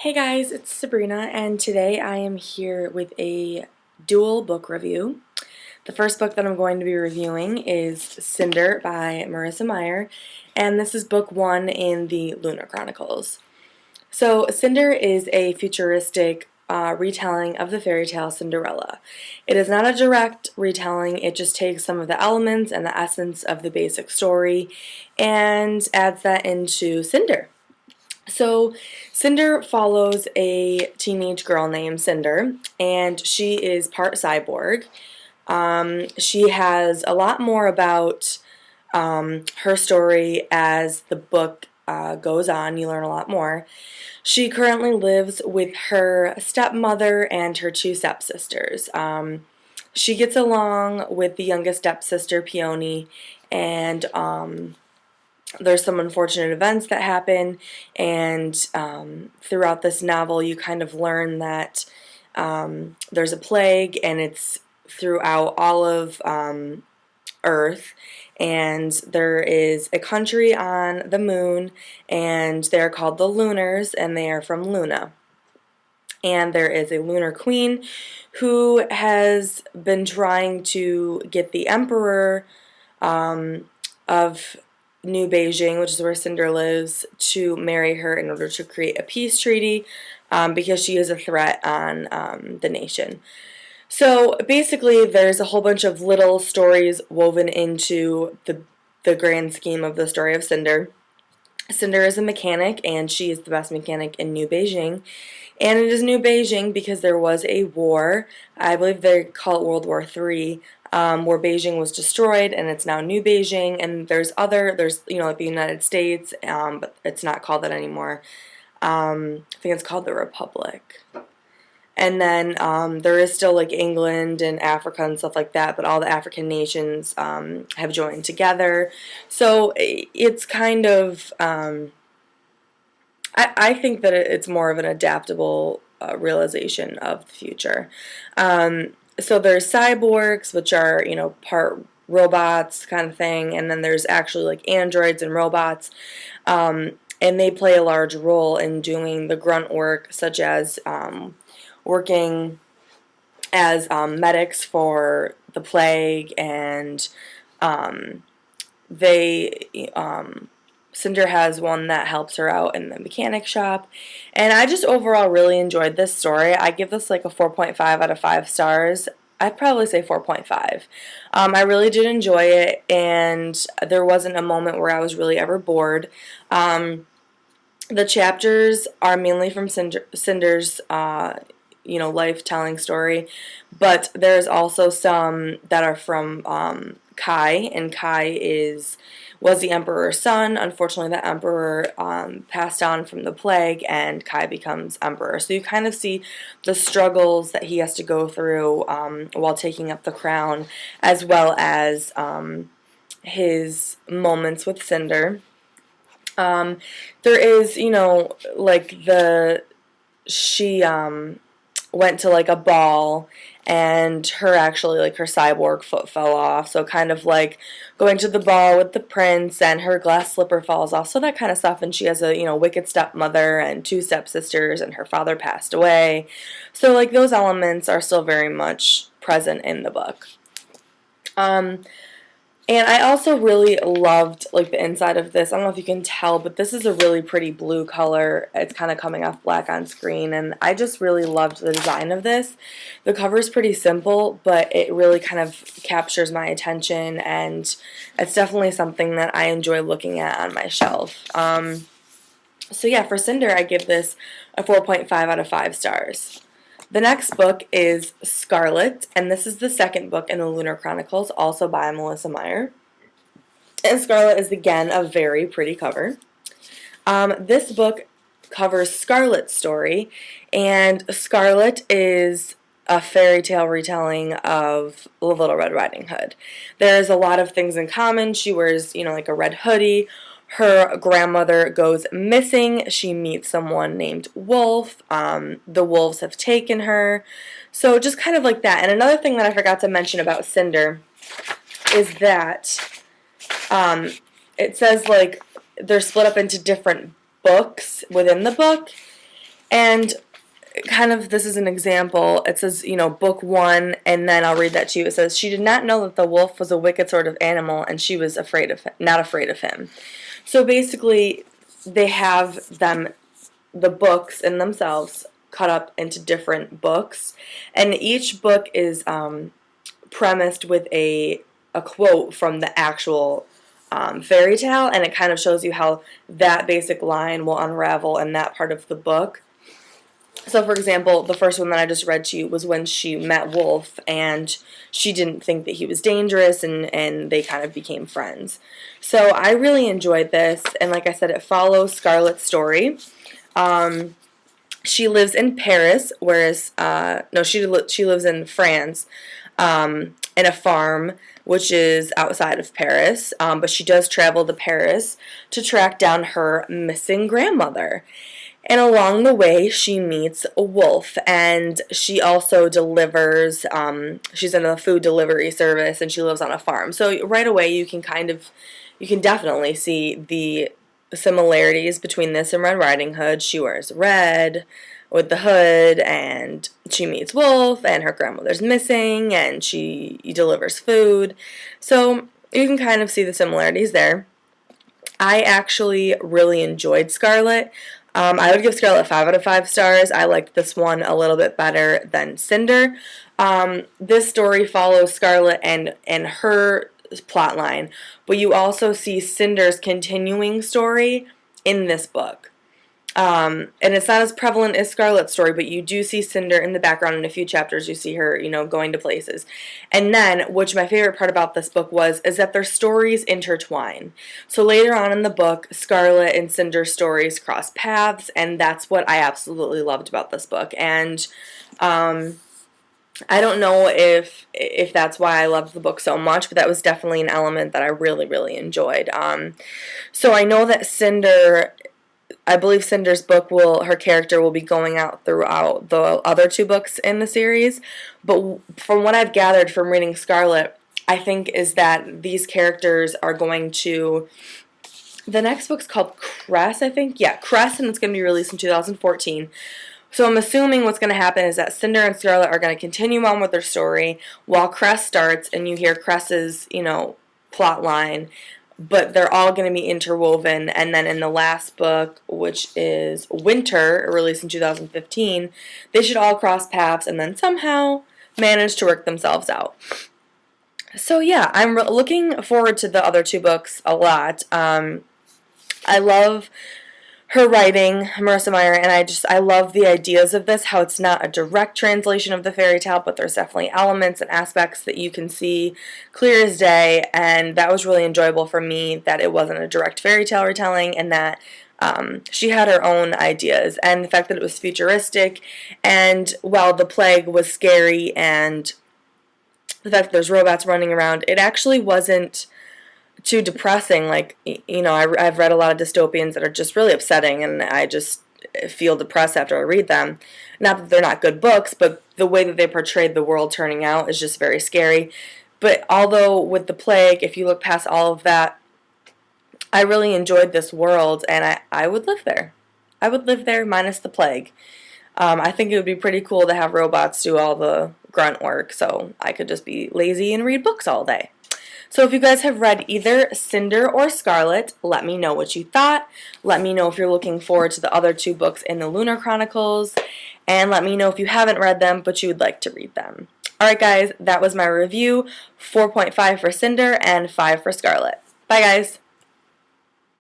Hey guys, it's Sabrina, and today I am here with a dual book review. The first book that I'm going to be reviewing is Cinder by Marissa Meyer, and this is book one in the Lunar Chronicles. So, Cinder is a futuristic retelling of the fairy tale Cinderella. It is not a direct retelling, it just takes some of the elements and the essence of the basic story and adds that into Cinder. So, Cinder follows a teenage girl named Cinder, and she is part cyborg. She has a lot more about her story as the book goes on. You learn a lot more. She currently lives with her stepmother and her two stepsisters. She gets along with the youngest stepsister, Peony, and there's some unfortunate events that happen, and throughout this novel you kind of learn that there's a plague, and it's throughout all of Earth, and there is a country on the moon, and they're called the Lunars, and they are from Luna. And there is a lunar queen who has been trying to get the emperor of New Beijing, which is where Cinder lives, to marry her in order to create a peace treaty because she is a threat on the nation. So basically there's a whole bunch of little stories woven into the grand scheme of the story of Cinder. Cinder is a mechanic, and she is the best mechanic in New Beijing. And it is New Beijing because there was a war, I believe they call it World War III, where Beijing was destroyed, and it's now New Beijing. And there's like the United States, but it's not called that anymore. I think it's called the Republic. And then there is still like England and Africa and stuff like that, but all the African nations have joined together. So it's kind of, I think that it's more of an adaptable realization of the future. So there's cyborgs, which are, part robots kind of thing, and then there's actually like androids and robots, and they play a large role in doing the grunt work, such as working as medics for the plague, and Cinder has one that helps her out in the mechanic shop. And I just overall really enjoyed this story. I give this like a 4.5 out of 5 stars. I'd probably say 4.5. I really did enjoy it, and there wasn't a moment where I was really ever bored. The chapters are mainly from Cinder's life-telling story, but there's also some that are from Kai, and Kai was the emperor's son. Unfortunately, the emperor passed on from the plague, and Kai becomes emperor. So you kind of see the struggles that he has to go through while taking up the crown, as well as his moments with Cinder. There is, she went to like a ball, and her cyborg foot fell off, so kind of like going to the ball with the prince, and her glass slipper falls off, so that kind of stuff. And she has a wicked stepmother and two stepsisters, and her father passed away, so like those elements are still very much present in the book. And I also really loved like the inside of this. I don't know if you can tell, but this is a really pretty blue color. It's kind of coming off black on screen, and I just really loved the design of this. The cover is pretty simple, but it really kind of captures my attention, and it's definitely something that I enjoy looking at on my shelf. So yeah, for Cinder, I give this a 4.5 out of 5 stars. The next book is Scarlet, and this is the second book in the Lunar Chronicles, also by Marissa Meyer. And Scarlet is, again, a very pretty cover. This book covers Scarlet's story, and Scarlet is a fairy tale retelling of Little Red Riding Hood. There's a lot of things in common. She wears, like a red hoodie. Her grandmother goes missing. She meets someone named Wolf. The wolves have taken her. So just kind of like that. And another thing that I forgot to mention about Cinder is that it says like they're split up into different books within the book. And kind of this is an example. It says, you know, book 1, and then I'll read that to you. It says, she did not know that the wolf was a wicked sort of animal, and she was afraid of him, not afraid of him. So basically, they have the books in themselves cut up into different books, and each book is premised with a quote from the actual fairy tale, and it kind of shows you how that basic line will unravel in that part of the book. So, for example, the first one that I just read to you was when she met Wolf, and she didn't think that he was dangerous, and they kind of became friends. So I really enjoyed this, and like I said, it follows Scarlet's story. She lives in Paris, whereas, no, she lives in France, in a farm, which is outside of Paris, but she does travel to Paris to track down her missing grandmother. And along the way, she meets a wolf, and she also delivers, she's in a food delivery service, and she lives on a farm. So right away, you can definitely see the similarities between this and Red Riding Hood. She wears red with the hood, and she meets Wolf, and her grandmother's missing, and she delivers food. So you can kind of see the similarities there. I actually really enjoyed Scarlet. I would give Scarlet 5 out of 5 stars. I liked this one a little bit better than Cinder. This story follows Scarlet and her plot line, but you also see Cinder's continuing story in this book. And it's not as prevalent as Scarlet's story, but you do see Cinder in the background in a few chapters. You see her, you know, going to places. And then, which my favorite part about this book is that their stories intertwine. So later on in the book, Scarlet and Cinder's stories cross paths, and that's what I absolutely loved about this book. And I don't know if that's why I loved the book so much, but that was definitely an element that I really, really enjoyed. So I know that I believe Cinder's book her character will be going out throughout the other 2 books in the series, but from what I've gathered from reading Scarlet, I think is that these characters are going to, the next book's called Cress, I think, yeah, Cress, and it's going to be released in 2014, so I'm assuming what's going to happen is that Cinder and Scarlet are going to continue on with their story while Cress starts, and you hear Cress's, you know, plot line, but they're all going to be interwoven, and then in the last book, which is Winter, released in 2015, they should all cross paths and then somehow manage to work themselves out. So yeah, I'm looking forward to the other 2 books a lot. I love her writing, Marissa Meyer, and I love the ideas of this, how it's not a direct translation of the fairy tale, but there's definitely elements and aspects that you can see clear as day, and that was really enjoyable for me, that it wasn't a direct fairy tale retelling, and that she had her own ideas, and the fact that it was futuristic, and while the plague was scary, and the fact that there's robots running around, it actually wasn't too depressing. Like, you know, I've read a lot of dystopians that are just really upsetting, and I just feel depressed after I read them. Not that they're not good books, but the way that they portrayed the world turning out is just very scary. But although with the plague, if you look past all of that, I really enjoyed this world, and I would live there. I would live there minus the plague. I think it would be pretty cool to have robots do all the grunt work, so I could just be lazy and read books all day. So if you guys have read either Cinder or Scarlet, let me know what you thought. Let me know if you're looking forward to the other 2 books in the Lunar Chronicles. And let me know if you haven't read them, but you would like to read them. Alright guys, that was my review. 4.5 for Cinder and 5 for Scarlet. Bye guys!